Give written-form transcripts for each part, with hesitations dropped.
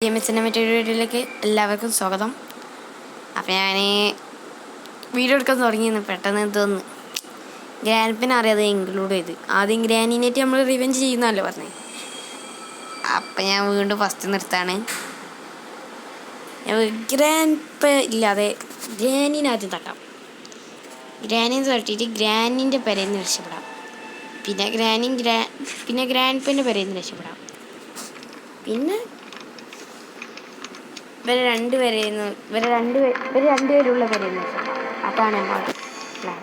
ഗെയിംസിൻ്റെ മറ്റൊരു വീഡിയോയിലേക്ക് എല്ലാവർക്കും സ്വാഗതം. അപ്പം ഞാൻ വീഡിയോ എടുക്കാൻ തുടങ്ങിയെന്ന് പെട്ടെന്ന് തോന്നുന്നു ഗ്രാൻഡ് അറിയാതെ ഇൻക്ലൂഡ് ചെയ്ത് ആദ്യം ഗ്രാനിനായിട്ട് നമ്മൾ റിവെഞ്ച് ചെയ്യുന്നതല്ലോ പറഞ്ഞത്. അപ്പം ഞാൻ വീണ്ടും ഫസ്റ്റ് നിർത്താണ്. ഗ്രാൻഡ് ഇല്ലാതെ ഗ്രാനിനാദ്യം തട്ടാം. ഗ്രാനിന്ന് തട്ടിയിട്ട് ഗ്രാനിൻ്റെ പെരയിൽ നിന്ന് രക്ഷപ്പെടാം. പിന്നെ ഗ്രാൻഡ് പെൻ്റെ പെരയിൽ നിന്ന് രക്ഷപ്പെടാം. പിന്നെ ഇവരെ രണ്ടുപേരുള്ള പേരെന്ന് വെച്ചാൽ അതാണ് നമ്മൾ പ്ലാൻ.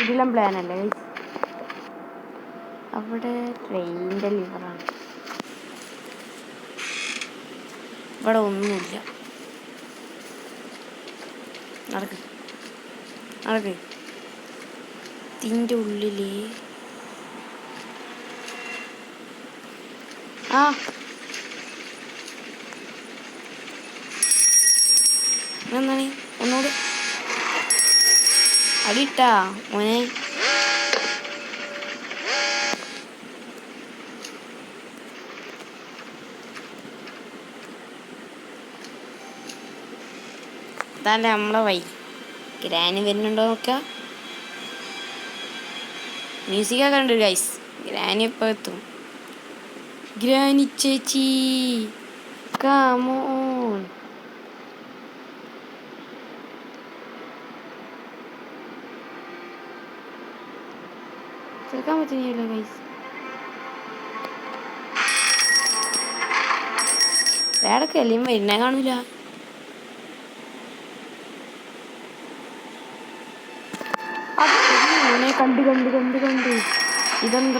ഇതിലും പ്ലാനല്ലേ അവിടെ ട്രെയിനിൻ്റെ ലിവറാണ്. ഇവിടെ ഒന്നുമില്ല. നടക്ക് ഇതിൻ്റെ ഉള്ളിൽ എന്താണ് ഒന്നുകൂടി അടിയിട്ടാ മോനെ. അതല്ലേ നമ്മളെ വൈ ഗ്രാനി വരുന്നുണ്ടോ നോക്കുക. മ്യൂസിക്കൊക്കെ ഉണ്ട് ഗൈസ്. ഗ്രാനി ഇപ്പോൾ എത്തും. ഗ്രാനി ചേച്ചി കം ഓൺ. കേൾക്കാൻ പറ്റുന്നില്ല ഗൈസ്. വേടൊക്കെ എല്ലാം വരുന്നേ കാണില്ല. കണ്ട് ഇതെന്താ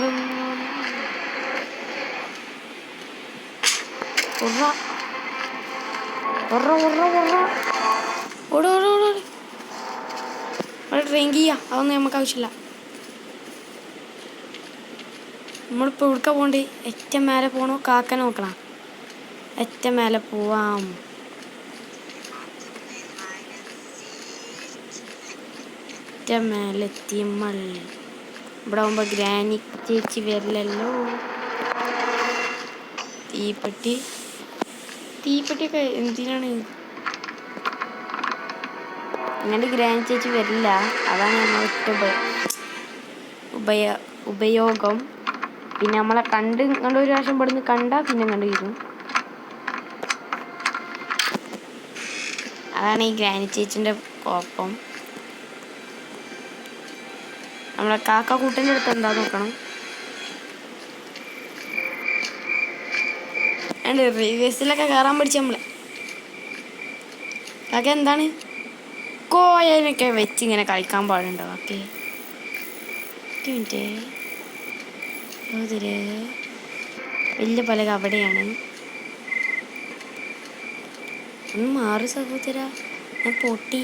ട്രെയിൻ ചെയ്യാം. അതൊന്നും നമുക്ക് ആവശ്യമില്ല. നമ്മളിപ്പോൾ എവിടുക്ക പോകണ്ടേ? ഏറ്റവും മേലെ പോകണോ കാക്കനെ നോക്കണം? ഏറ്റവും മേലെ പോവാം. ഏറ്റവും മേലെത്തി നമ്മൾ. ഇവിടെ ആകുമ്പോൾ ഗ്രാനി ചേച്ചി വരില്ലല്ലോ. തീപ്പെട്ടിയൊക്കെ എന്തിനാണ്? ഇങ്ങനെ ഗ്രാനി ചേച്ചി വരില്ല. അതാണ് നമ്മൾക്ക് ഉപയോഗം. പിന്നെ നമ്മളെ കണ്ടൊരു പ്രാവശ്യം ഇവിടുന്ന് കണ്ടാൽ പിന്നെ കണ്ടു തീരും. അതാണ് ഈ ഗ്രാനി ചേച്ചിൻ്റെ കുഴപ്പം. നമ്മളെ കാക്ക കൂട്ടിൻ്റെ അടുത്ത് എന്താ നോക്കണം. ഉണ്ട് റിവേഴ്സിലൊക്കെ കയറാൻ പഠിച്ച നമ്മളെ കാക്ക. എന്താണ് കോയനൊക്കെ വെച്ച് ഇങ്ങനെ കളിക്കാൻ പാടുണ്ടോ? ഓക്കെ അതൊരു വലിയ പലക അവിടെയാണ്. ഒന്ന് മാറി സഹോദര, ഞാൻ പൊട്ടി.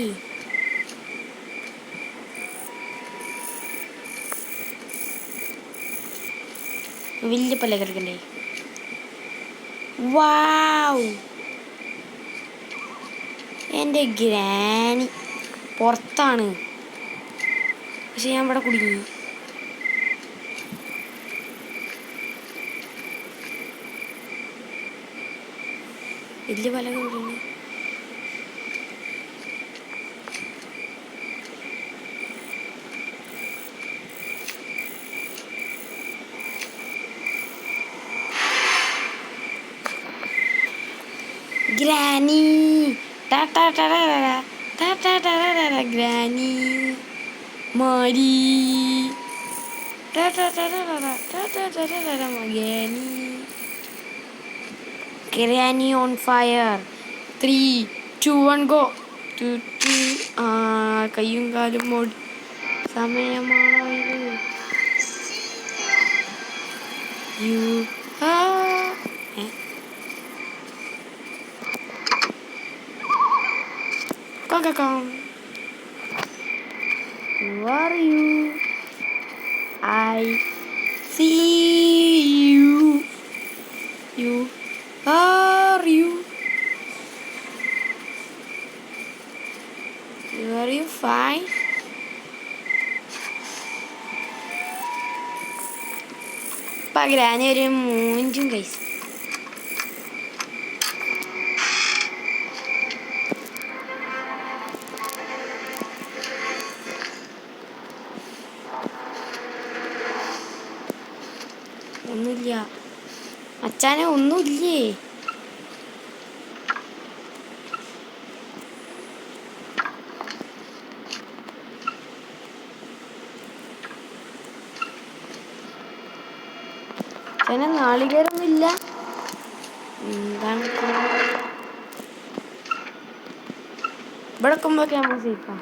വലിയ പലക എടുക്കണ്ടേ? വാവ്, എൻ്റെ ഗ്രാനി പുറത്താണ്. പക്ഷെ ഞാൻ ഇവിടെ കുടുങ്ങി. വലിയ പലക കുടുങ്ങി. ഗ്രാനി ഗ്രാനി മാരി ഗ്രാനി ഓൺ ഫയർ. 3, 2, 1 ഗോ. കയ്യും കാലും മോഡ് സമയമാണോ ഇത്? Who are you? I see you. You are you? Are you fine? ഇപ്പം ഗ്രാനി ഒരു മൂഞ്ചും കൈസ്. ഒന്നുമില്ല അച്ഛനെ, ഒന്നുമില്ലേ? അച്ഛനെ നാളികേരൊന്നുമില്ല. എന്താണ് ഇവിടെ എത്തുമ്പോഴൊക്കെ നമ്മൾ സേഫാണ്.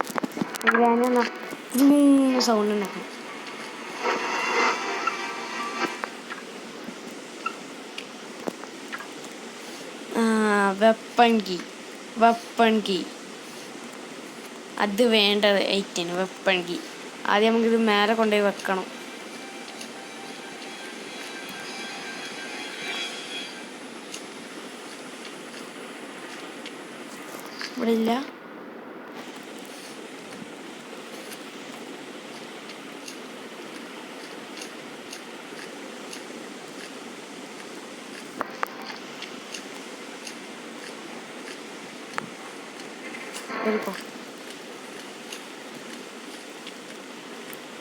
സൗണ്ട് ഉണ്ടാക്കും. വെപ്പൺ കീ അത് വേണ്ടത് ഐറ്റന്. വെപ്പൺ കീ ആദ്യം നമുക്കിത് മേലെ കൊണ്ടുപോയി വെക്കണം. ഇവിടെ ഇല്ല.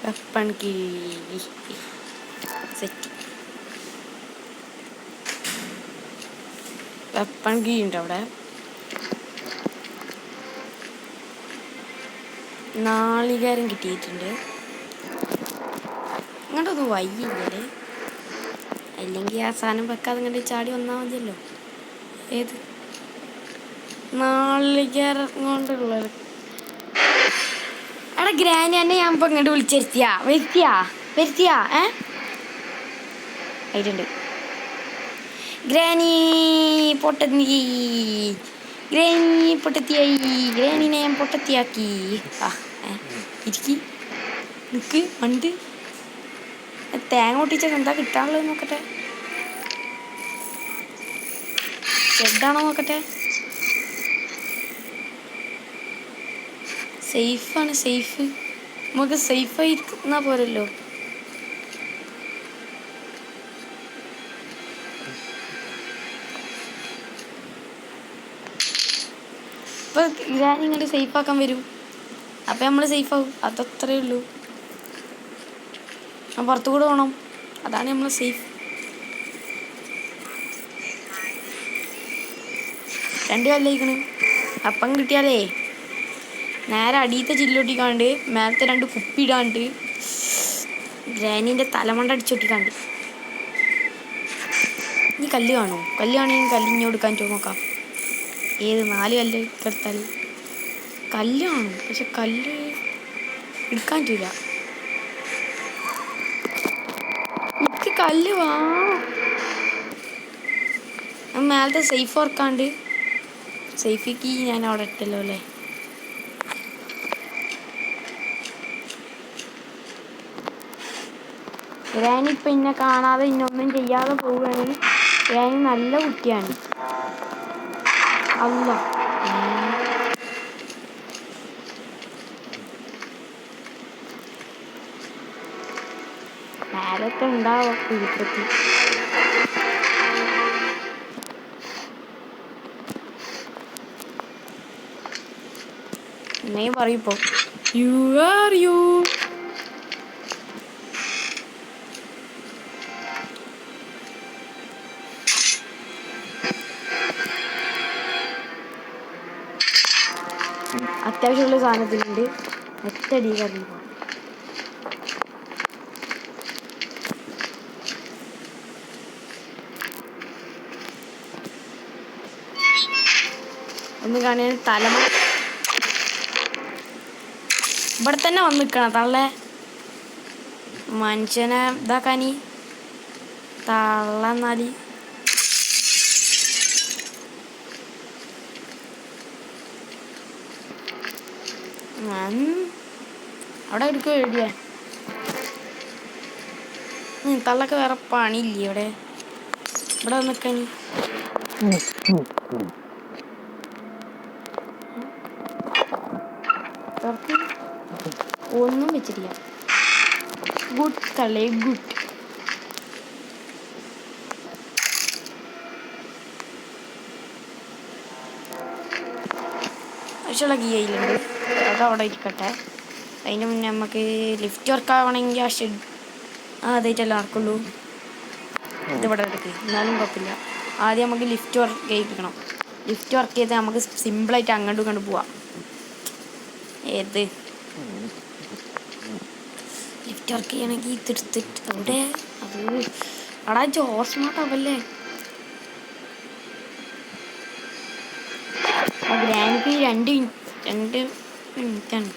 Weapon key set. Weapon key ഉണ്ട് അവിടെ. നാളികേരം കിട്ടിയിട്ടുണ്ട്. ഇങ്ങോട്ടൊന്നും വയ്യല്ലേ? അല്ലെങ്കിൽ ആ സാധനം വെക്കാതെ ഇങ്ങോട്ട് ചാടി വന്നാൽ മതിയല്ലോ. ഏത് നാളികേരം കൊണ്ടുള്ളത്? എടാ ഗ്രാനി എന്നെ ഞാൻ ഇപ്പം ഇങ്ങോട്ട് വരുത്തിയാ ആയിട്ടുണ്ട്. ഗ്രാനി പൊട്ടത്തിയായി. ഗ്രാനിനെ ഞാൻ പൊട്ടത്തിയാക്കി. ഇരിക്കി നിക്ക് മണ്ട്. തേങ്ങ പൊട്ടിച്ചാൽ എന്താ കിട്ടാനുള്ളത് നോക്കട്ടെ. ഷെഡാണോ നോക്കട്ടെ. സേഫാണ്. സേഫ് നമുക്ക് സേഫായി ഇരുന്നാ പോരല്ലോ. ഇപ്പൊ ഞാൻ ഇങ്ങോട്ട് സേഫാക്കാൻ വരും. അപ്പം നമ്മൾ സേഫാവും. അതത്രേ ഉള്ളൂ. ഞാൻ പുറത്തു കൂടെ പോകണം. അതാണ് നമ്മൾ സേഫ്. 2 കല്ലിക്കണ്. അപ്പം കിട്ടിയാലേ നേരെ അടിയത്തെ ചില്ലൊട്ടിക്കാണ്ട് മേലത്തെ 2 കുപ്പി ഇടാണ്ട് ഗ്രാനീൻ്റെ തലമണ്ട അടിച്ചൊട്ടിക്കാണ്ട്. ഇനി കല്ല് കാണുമോ? കല്ല് കാണുമെങ്കിൽ കല്ലിഞ്ഞ് കൊടുക്കാൻ നോക്കാം. ഏത് 4 കല്ല് എടുത്താൽ കല്ല് കാണും. പക്ഷെ കല്ല് എടുക്കാൻ പറ്റില്ല. എനിക്ക് കല്ല് വേണം. മേലത്തെ സേഫ് ഓർക്കാണ്ട് സേഫിക്ക് ഞാൻ അവിടെ ഇട്ടല്ലോ അല്ലേ. ഗ്രാനി ഇപ്പം എന്നെ കാണാതെ ഇന്നൊന്നും ചെയ്യാതെ പോവുകയാണെങ്കിൽ ഗ്രാനി നല്ല കുട്ടിയാണ്. അല്ല നേരത്തെ ഉണ്ടാവും കുഴിപ്പത്തി. എന്നേ പറയിപ്പോ യു ആർ യു. അത്യാവശ്യമുള്ള സാധനത്തിലുണ്ട്. ഒറ്റടി കറങ്ങി പോകാം. ഒന്ന് കാണാൻ തലമ ഇവിടെ തന്നെ വന്ന് നിൽക്കണം. തള്ളേ മനുഷ്യനെ ഇതാക്കാനി തള്ളന്നാല്. അവിടെ എടുക്കുക എഴുതിയ തള്ളക്ക് വേറെ പണിയില്ലേ ഇവിടെ. ഇവിടെ നിൽക്കാനി ഒന്നും വെച്ചിട്ടില്ല. ഗുഡ് തള്ളേ ഗുഡ്. ആവശ്യമുള്ള കീ അതിലുണ്ട്, അതവിടെ ഇരിക്കട്ടെ. അതിന് മുന്നേ നമുക്ക് ലിഫ്റ്റ് വർക്ക് ആവണമെങ്കിൽ ആ ഷെഡ് അതായിട്ടല്ല നടക്കുള്ളൂ. ഇതിവിടെ എടുക്കുക, എന്നാലും കുഴപ്പമില്ല. ആദ്യം നമുക്ക് ലിഫ്റ്റ് വർക്ക് ചെയ്യിപ്പിക്കണം. ലിഫ്റ്റ് വർക്ക് ചെയ്താൽ നമുക്ക് സിമ്പിളായിട്ട് അങ്ങോട്ടും ഇങ്ങോട്ട് പോവാം. ഏത് ലിഫ്റ്റ് വർക്ക് ചെയ്യണമെങ്കിൽ ഇതെടുത്തിട്ട് അവിടെ അത് അവിടെ ജോസ് മാട്ടാവല്ലേ. ഗ്രാനിക്ക് 2 മിനിറ്റാണ്.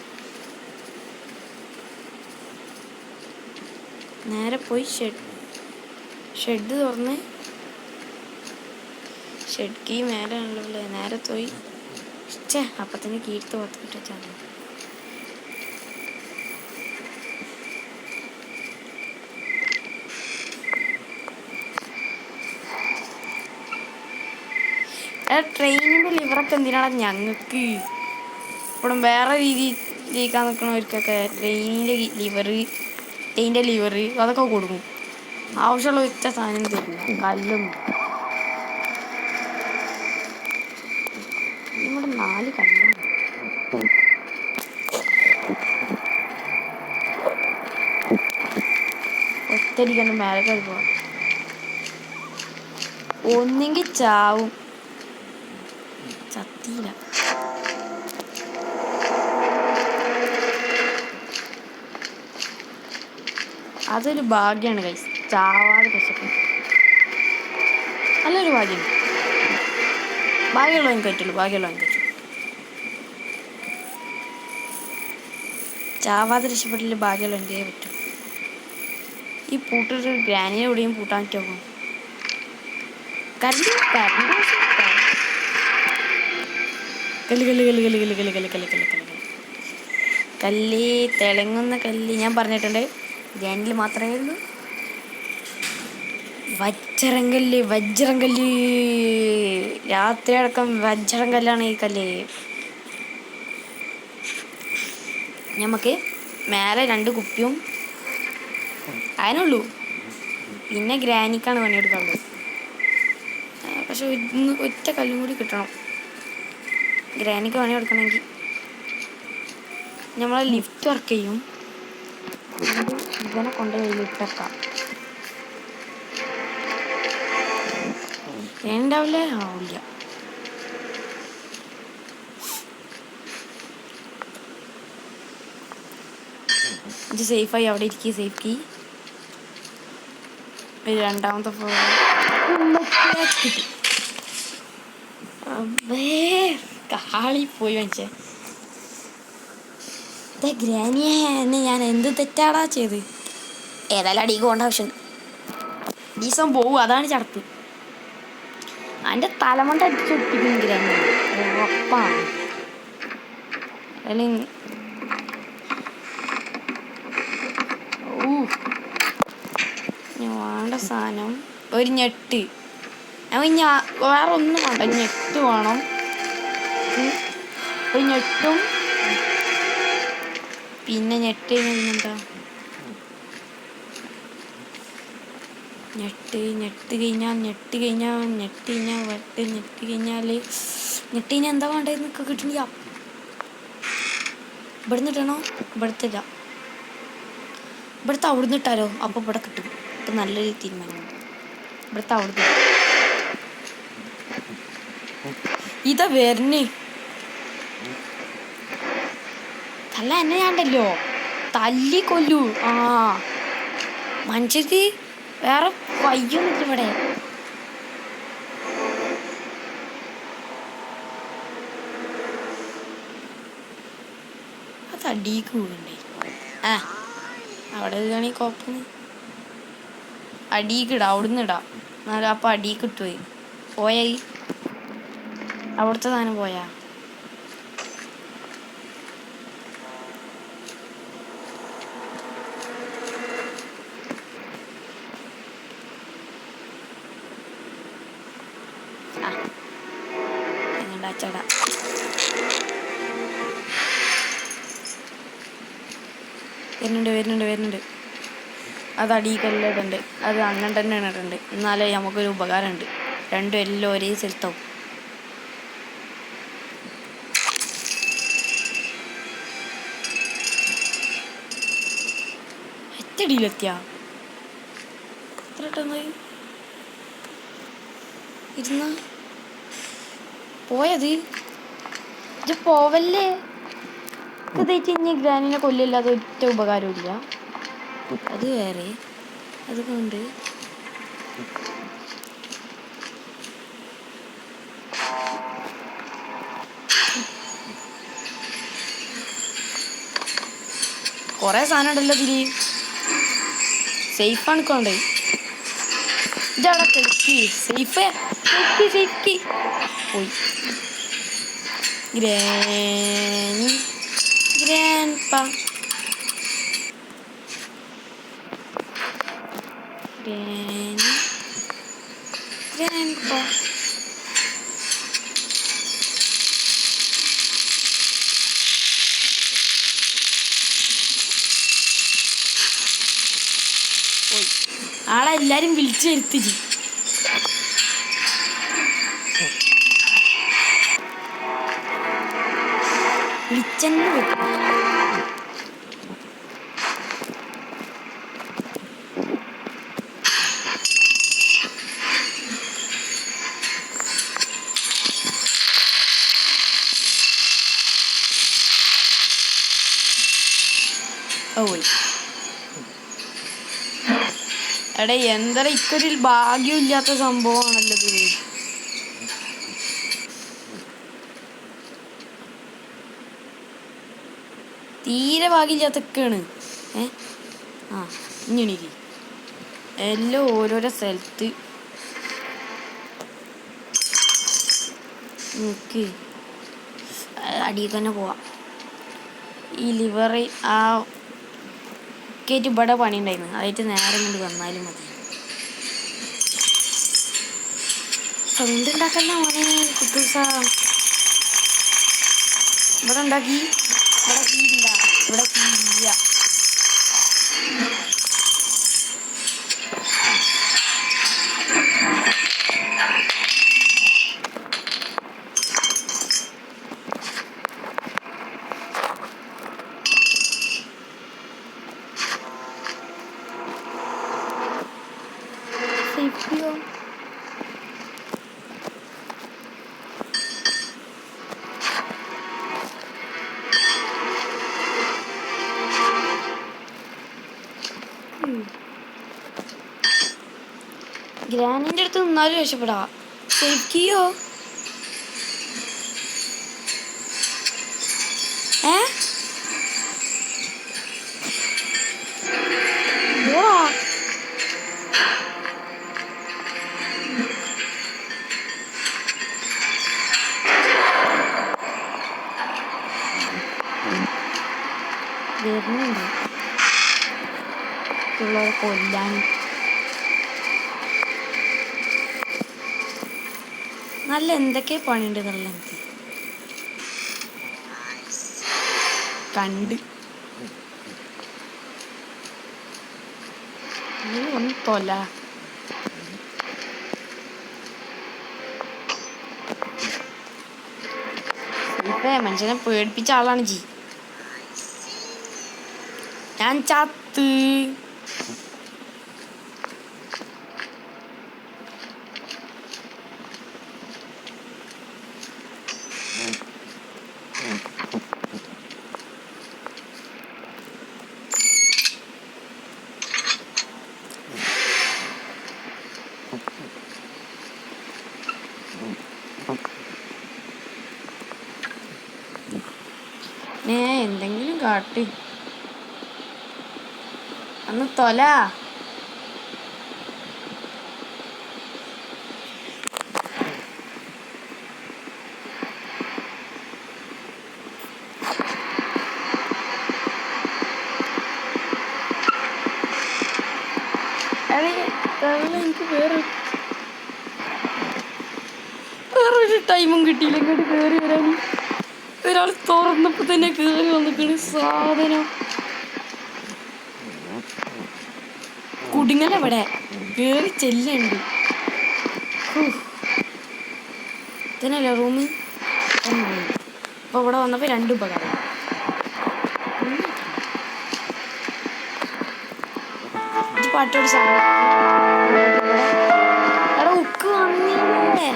നേരെ പോയി ഷെഡ് തുറന്ന് ഷെഡ് കീ മേലെ ആണല്ലോ. നേരെ പോയി അപ്പത്തന്നെ കീഴ്ത്ത് പുറത്തിട്ട് വെച്ചാൽ ട്രെയിനിൻ്റെ ലിവറൊക്കെ എന്തിനാണ് ഞങ്ങൾക്ക് ഇവിടെ വേറെ രീതിയിൽ ജയിക്കാൻ നിൽക്കുന്നവർക്കൊക്കെ ട്രെയിനിൻ്റെ ലിവർ അതൊക്കെ കൊടുക്കും. ആവശ്യമുള്ള ഒറ്റ സാധനം തരില്ല. കല്ലും ഇവിടെ 4 കല്ലുണ്ട്. ഒറ്റടിക്കണ്ട് മേലെ കയറി പോവാം. ഒന്നെങ്കിൽ ചാവും. ചത്തിയില്ല. അതൊരു ഭാഗ്യമാണ് ഗൈസ്, ചാവാതെ രക്ഷപ്പെട്ടു. നല്ലൊരു ഭാഗ്യമാണ്. ഭാഗ്യമുള്ളവൻ പറ്റുള്ളൂ. ചാവാതെ രക്ഷപ്പെട്ടില്ല. ഭാഗ്യമുള്ളവൻ്റെ പറ്റും. ഈ പൂട്ടിട്ട് ഗ്രാനിയെ എവിടെയും പൂട്ടാൻ പറ്റുമോ? കല്ല് തിളങ്ങുന്ന കല്ല് ഞാൻ പറഞ്ഞിട്ടുണ്ട്. ഗ്രാനിൽ മാത്രമേ ഉള്ളൂ. വജ്രം കല്ല് രാത്രി അടക്കം വജ്രം കല്ലാണ് ഈ കല്ല്. നമുക്ക് മേലെ 2 കുപ്പിയും അതിനുള്ളൂ. പിന്നെ ഗ്രാനിക്കാണ് പണിയെടുക്കാനുള്ളത്. പക്ഷെ ഒറ്റ കല്ലും കൂടി കിട്ടണം ഗ്രാനിക്ക് പണിയെടുക്കണമെങ്കിൽ. നമ്മളെ ലിഫ്റ്റ് വർക്ക് ചെയ്യും. ഇവനെ കൊണ്ടുപോയി ലിഫ്റ്റ് വെക്കാം. ഉണ്ടാവില്ല. ആവില്ല. ഇത് സേഫായി അവിടെ ഇരിക്കുക. സേഫ് കീ രണ്ടാമത്തെ ഫ്ലോർ കാളിപ്പോയി മനുഷ്യ. ഗ്രാനിയെ എന്നെ ഞാൻ എന്ത് തെറ്റാടാ ചെയ്ത്. ഏതായാലും അടിക്ക് പോകേണ്ട ആവശ്യമുണ്ട്. ദിവസം പോവും, അതാണ് ചടപ്പ്. അതിൻ്റെ തലമണ്ട അടിച്ചൊട്ടിക്കും ഗ്രാനി. ഉറപ്പാണ്. വേണ്ട സാധനം ഒരു ഞെട്ട്. വേറെ ഒന്നും വേണ്ട, ഞെട്ട് വേണം. ഒരു ഞെട്ടും പിന്നെ ഞെട്ട് കഴിഞ്ഞാൽ എന്താ വേണ്ടതെന്ന് കിട്ടണില്ല. ഇവിടുന്ന് ഇട്ടണോ? ഇവിടുത്തില്ല. ഇവിടുത്തെ അവിടുന്ന് ഇട്ടാലോ? അപ്പോൾ ഇവിടെ കിട്ടും. ഇപ്പം നല്ലൊരു തീരുമാനമാണ്. ഇവിടുത്തെ അവിടുന്ന് ഇതാ വരണേ. തല്ല എന്നെ ഞാണ്ടല്ലോ തല്ലി കൊല്ലൂ. മനുഷ്യർക്ക് വേറെ വയ്യൊന്നുമില്ല ഇവിടെ. അത് അടിക്ക് വീഴണ്ടേ. അവിടെ ഇടുകയാണെങ്കിൽ കുഴപ്പം. അടിക്കിടാം, അവിടുന്ന് ഇടാം. എന്നാലും അപ്പം അടിക്ക് ഇട്ടുപോയി പോയായി. അവിടുത്തെ സാധനം പോയാ ചട. വരുന്നുണ്ട്. അത് അടിക്കെല്ലാം ഇടുന്നുണ്ട്. അത് അങ്ങനെ തന്നെ ഇടുന്നുണ്ട്. എന്നാലേ നമുക്കൊരു ഉപകാരമുണ്ട്. രണ്ടും എല്ലാം ഒരേ സ്ഥലത്താവും. ഒറ്റടിയിലെത്തിയാ എത്ര പെട്ടെന്ന് ഇരുന്ന പോയത് ഇത് പോവല്ലേ ഇതേറ്റ് ഇനി ഗ്രാനിനെ കൊല്ലില്ലാതെ ഒറ്റ ഉപകാരമില്ല അത് വേറെ അതുകൊണ്ട് കൊറേ സാധനം ഉണ്ടല്ലോ ഇതില് സേഫാണ് കൊണ്ടേ ഇതവിടെ കളിക്ക് സേഫ് സേഫ്റ്റി പോയി ഗ്രാൻഡ്പാ ഗ്രാൻഡ്പാ പോയി ആളെല്ലാരും വിളിച്ചു വരുത്തിച്ച് വിളിച്ചെന്ന് വെക്കും പോയി എടേ എന്താ ഇക്കൊരു ഭാഗ്യമില്ലാത്ത സംഭവമാണല്ലോ ഇത് തീരെ ഭാഗ്യമില്ലാത്തൊക്കെയാണ് ആ ഇങ്ങനെക്ക് എല്ലാം ഓരോരോ സ്ഥലത്ത് നോക്ക് അടിയിൽ തന്നെ പോവാം ഈ ലിവർ ആ കേറ്റ് ഇവിടെ പണി ഉണ്ടായിരുന്നു അതായിട്ട് നേരം കൊണ്ട് വന്നാലും മതി സൗണ്ട് ഉണ്ടാക്കല്ല മോനെ കുട്ടൂസ ഇവിടെ ഉണ്ടാക്കി ഇവിടെ കീഴില്ല ഇവിടെ കീഴില്ല സേഫ്റ്റിയോ ഗ്രാനിൻ്റെ അടുത്ത് നിന്നാലും രക്ഷപ്പെടാ സേഫ്റ്റിയോ വരുന്നുണ്ട് കൊല്ലാൻ നല്ല എന്തൊക്കെ പണിയുണ്ട് നല്ല കണ്ട് ഒന്ന് തൊല ഇപ്പൊ മനുഷ്യനെ പേടിപ്പിച്ച ആളാണ് ജി ഞാൻ ചത്ത് എന്തെങ്കിലും കാട്ട് അന്ന് തൊല എനിക്ക് വേറൊരു ടൈമും കിട്ടിയില്ല ഇങ്ങോട്ട് കയറി വരാൻ ഒരാൾ തുറന്നപ്പോ തന്നെ കയറി വന്നിട്ട് സാധനം കുടുങ്ങല ഇവിടെ കയറി ചെല്ലുണ്ട് ഇതന്നെയല്ലേ റൂമ് അപ്പൊ ഇവിടെ വന്നപ്പോ രണ്ടും ഉപകാരം പാട്ടോട് എടാ ഉക്ക് വന്നില്ലേ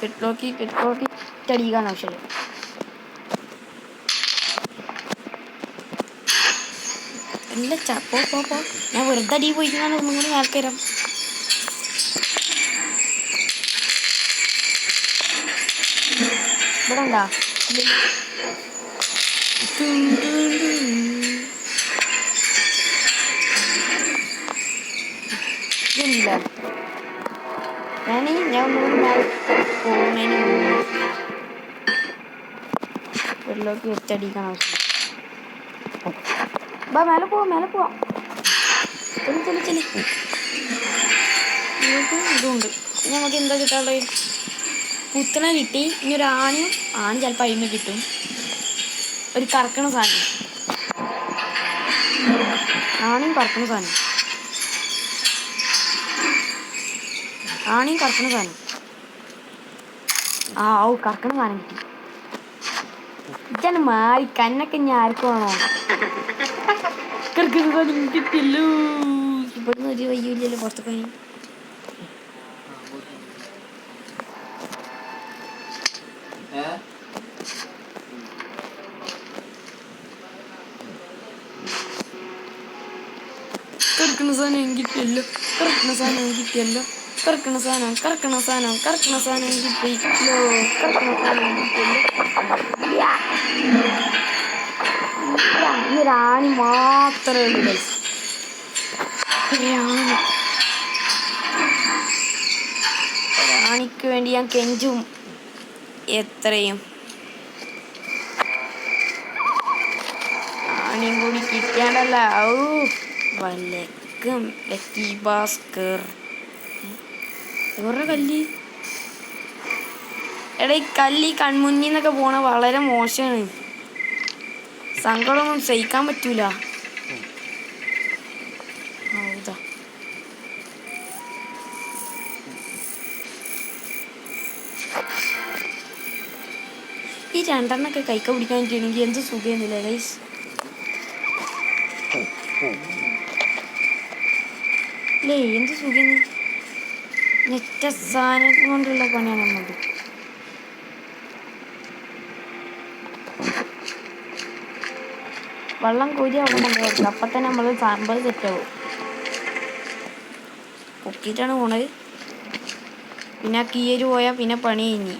പെട്രോക്കി ചടിക്കാൻ ആവശ്യമില്ല. അല്ല പോ ഞാൻ വെറുതെ അടി പോയിക്കാണ് ഒന്നും കൂടി ആൾക്കാരം. ഇവിടെ ഉണ്ടാ ഇല്ല ഞാൻ ഒന്നുകൂടി പോകുന്നതിന് മുന്നേ വെള്ളമൊക്കെ വെച്ചടിക്കാൻ ആവശ്യം. മേലെ പോവാം ചെല്ലി ഇതുണ്ട്. നമുക്ക് എന്താ കിട്ടാനുള്ളത്? കുത്തണ കിട്ടി. ഇനി ഒരു ആണിയും ചിലപ്പോൾ അയിമ കിട്ടും. ഒരു കറക്കണ സാധനം ആണിയും കറക്കണ സാധനം കറക്കണ സാധനം കിട്ടി. ഇച്ചാണ് മാറി കണ്ണൊക്കെ ഞാൻ ആർക്കും വേണോ കിട്ടിയല്ലോ. ഇവിടുന്ന് ഒരു വയ്യില്ലല്ലോ പുറത്തൊക്കെ. കറക്കണ സാധനം കിട്ടിയല്ലോ. കറക്കണ സാധനം കിട്ടിയല്ലോ. ഈ റാണി മാത്രമേ ഉള്ളൂ. റാണിക്ക് വേണ്ടി ഞാൻ കെഞ്ചും എത്രയും. റാണിയും കൂടി കിട്ടിയാണ്ടല്ല. വലക്കം ലക്കി ഭാസ്കർ ഇവരുടെ കല്ല്. എടാ ഈ കല്ല് കൺമുന്നിൽ നിന്നൊക്കെ പോണ വളരെ മോശമാണ്. സങ്കടമൊന്നും സഹിക്കാൻ പറ്റൂല. ഈ രണ്ടെണ്ണൊക്കെ കൈക്ക പിടിക്കാൻ പറ്റുകയാണെങ്കിൽ എന്ത് സുഖമെന്നില്ല ഗൈസ്. അല്ലേ എന്ത് സുഖം. നെറ്റ സാധനം കൊണ്ടുള്ള പണിയാണ് നമ്മൾ. വെള്ളം കോരി അവിടെ കൊണ്ടുപോകും. അപ്പം തന്നെ നമ്മൾ സാമ്പാർ സെറ്റാവും. പൊക്കിയിട്ടാണ് പോണത്. പിന്നെ ആ കീയര് പോയാൽ പിന്നെ പണി കഴിഞ്ഞ്.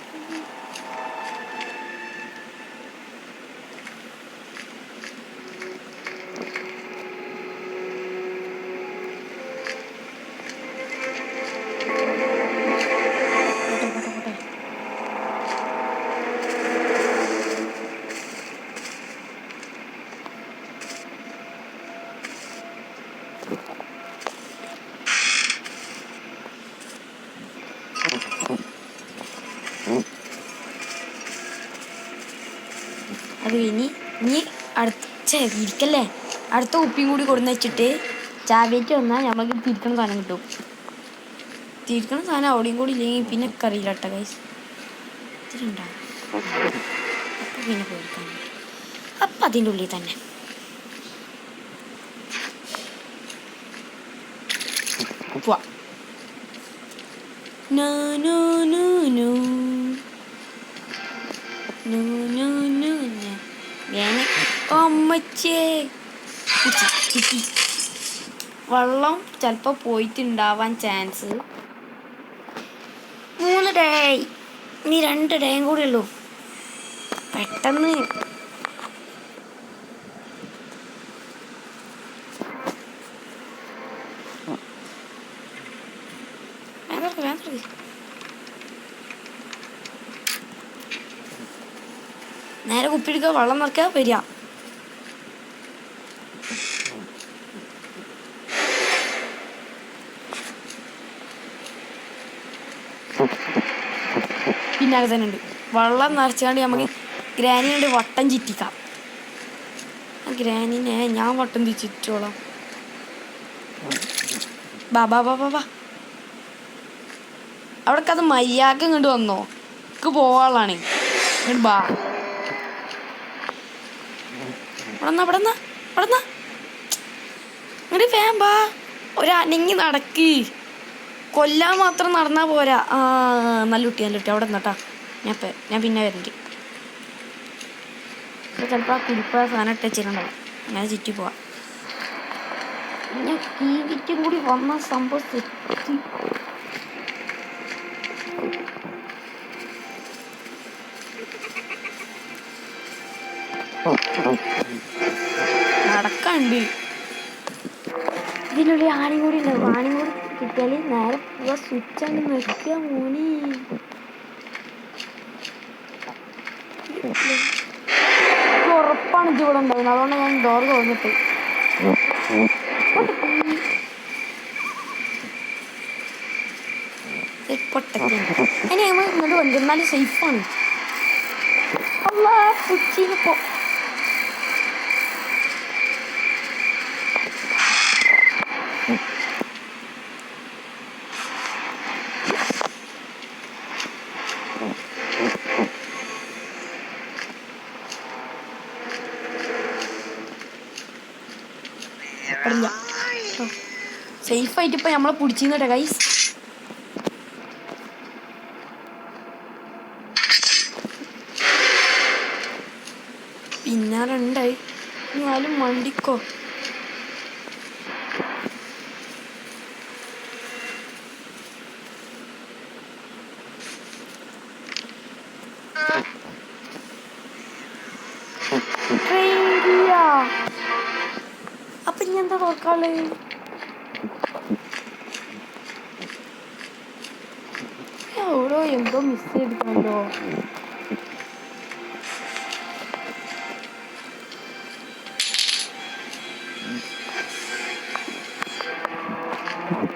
അത് കഴിഞ്ഞ് ഇനി ഇരിക്കല്ലേ അടുത്ത ഉപ്പിയും കൂടി കൊടുന്ന് വെച്ചിട്ട് ചാവേറ്റ് വന്നാൽ നമുക്ക് തിരിക്കണ സാധനം കിട്ടും. തിരിക്കണ സാധനം അവിടെയും കൂടി ഇല്ലെങ്കിൽ പിന്നെ കറിയില്ല കേട്ടോ ഗൈസ്. ഇത്തിരി ഉണ്ടാകും. അപ്പം പിന്നെ പോയിരിക്കാൻ അപ്പം അതിൻ്റെ ഉള്ളിൽ തന്നെ പോവാ. വെള്ളം ചിലപ്പോൾ പോയിട്ടുണ്ടാവാൻ ചാൻസ്. 3 ഡേ ഇനി 2 ഡേയും കൂടെ ഉള്ളൂ. പെട്ടെന്ന് നേരെ കുപ്പിയെടുക്കുക, വെള്ളം നിറയ്ക്കുക, വരിക. പിന്നെ അത് തന്നെ ഉണ്ട്. വെള്ളം നിറച്ചാണ്ട് നമുക്ക് ഗ്രാനിയുടെ വട്ടം ചുറ്റിക്കാം. ആ ഗ്രാനിനെ ഞാൻ വട്ടം ചുറ്റോളാം. ബാ അവിടേക്ക് അത് മര്യാദ ഇങ്ങോട്ട് വന്നോ. എനിക്ക് പോവാനുള്ളതാണ്. ഇങ്ങോട്ട് ബാ. ഇങ്ങോട്ട് വേഗം ബാ. ഒരനങ്ങി നടക്ക്. കൊല്ലാൻ മാത്രം നടന്നാൽ പോരാ. നല്ല കുട്ടി അവിടെ നിന്നോട്ടാ. ഞാൻ പിന്നെ വരണ്ട്. ചിലപ്പോൾ ആ കുരിപ്പ സാധനം ഇട്ട് വെച്ചിട്ടുണ്ടാവും. ഞാൻ ചുറ്റി പോവാം. ഞാൻ കീവിറ്റും കൂടി വന്ന സംഭവം സെറ്റ്. നടക്കണ്ട്. ഇതിനുള്ളിൽ ആണി കൂടി ഉണ്ടാവും. ആണി കൂടി കിട്ടിയാൽ നേരെ പോവാ. സ്വിച്ചാണ് നിർത്തിയ മോനി. ഉറപ്പാണ് ഇത് ഇവിടെ ഉണ്ടായിരുന്നു. അതുകൊണ്ട് ഞാൻ ഡോർ തുറന്നിട്ട് പൊട്ടൊക്കെ നമ്മൾ ഇങ്ങോട്ട് വന്നിരുന്നാലും സേഫാണ്. സ്വിച്ചിനിപ്പോ സേഫായിട്ട് ഇപ്പൊ നമ്മളെ പിടിച്ചിരുന്നട്ടെ ഗൈസ്. പിന്നാറുണ്ടായി. ഞാനും വണ്ടിക്കോ. അപ്പൊ ഇനി എന്താ തുറക്കാള്? എവിടോ എന്തോ മിസ് ചെയ്തിട്ടുണ്ടോ?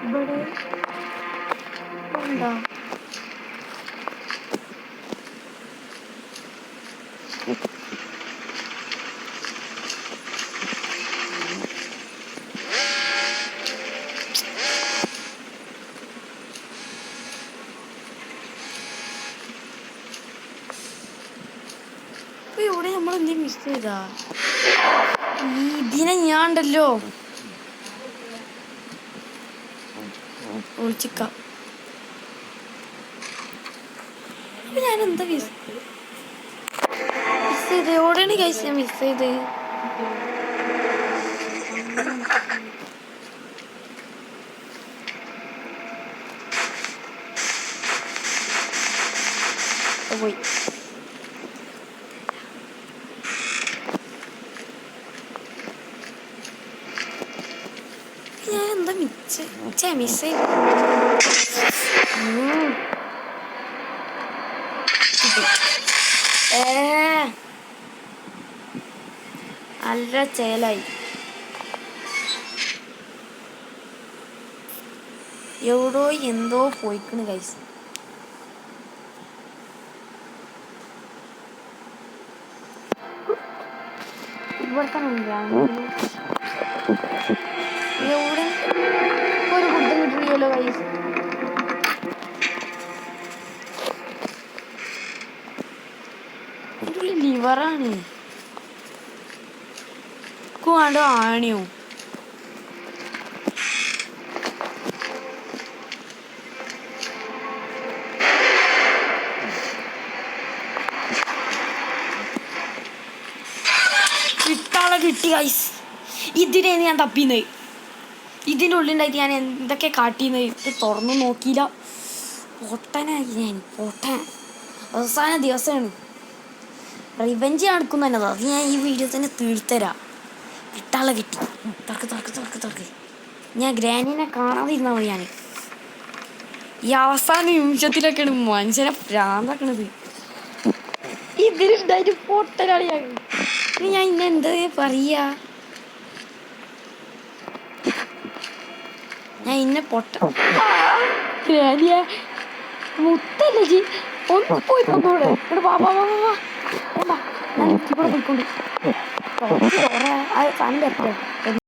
ഇവിടെ എന്താ? ഇവിടെ നമ്മളെന്തേ മിസ് ചെയ്താ? ഇതിനെ ഞാൻ ഉണ്ടല്ലോ ഒളിച്ചിക്കാം. ഞാൻ എന്താ മിസ് ചെയ്ത്? എവിടെയാണ് കഴിച്ച് ഞാൻ മിസ് ചെയ്ത്? പോയി. ഞാൻ എന്താ മിസ് ചെയ്ത്? നല്ല ചേലായി. എവിടോ എന്തോ പോയിക്കണ് ഗൈസ്. ഇവിടെ തന്നെ എവിടെ ഒരു കുട്ടം കിട്ടില്ലല്ലോ ഗൈസ്. ഇതിൽ ലിവറാണ്. വേണ്ടോ ആണിയോ? കിട്ടി ഗൈസ്. ഇതിനെ ഞാൻ തപ്പിന്നത്. ഇതിൻ്റെ ഉള്ളിലുണ്ടായിട്ട് ഞാൻ എന്തൊക്കെ കാട്ടിയെന്ന് ഇത് തുറന്നു നോക്കിയില്ല. പൊട്ടനായി ഞാൻ. അവസാന ദിവസമാണ്. റിവെഞ്ച് നടക്കും തന്നെ. അത് ഞാൻ ഈ വീഡിയോ തന്നെ തീർത്തരാം. കിട്ടാളെ കിട്ടി. തുറക്ക്. ഞാൻ ഗ്രാനിനെ കാണാതിരുന്നാൽ മതി. ഞാൻ ഈ അവസാന നിമിഷത്തിലൊക്കെയാണ് മനുഷ്യനെ ഭ്രാന്താക്കണത്. ഇതിലുണ്ടായിട്ട് പൊട്ടനാണ് ഞാൻ. ഞാൻ ഇന്നെ എന്താ പറയാ? ഞാൻ ഇന്നെ പൊട്ട മുത്തല്ലേ ജി. ഒന്ന് പോയി തന്നൂടെ? ഇവിടെ ബാബാ ഞാൻ ഇവിടെ പോയിക്കൊണ്ട് സാധനം വരട്ടെ.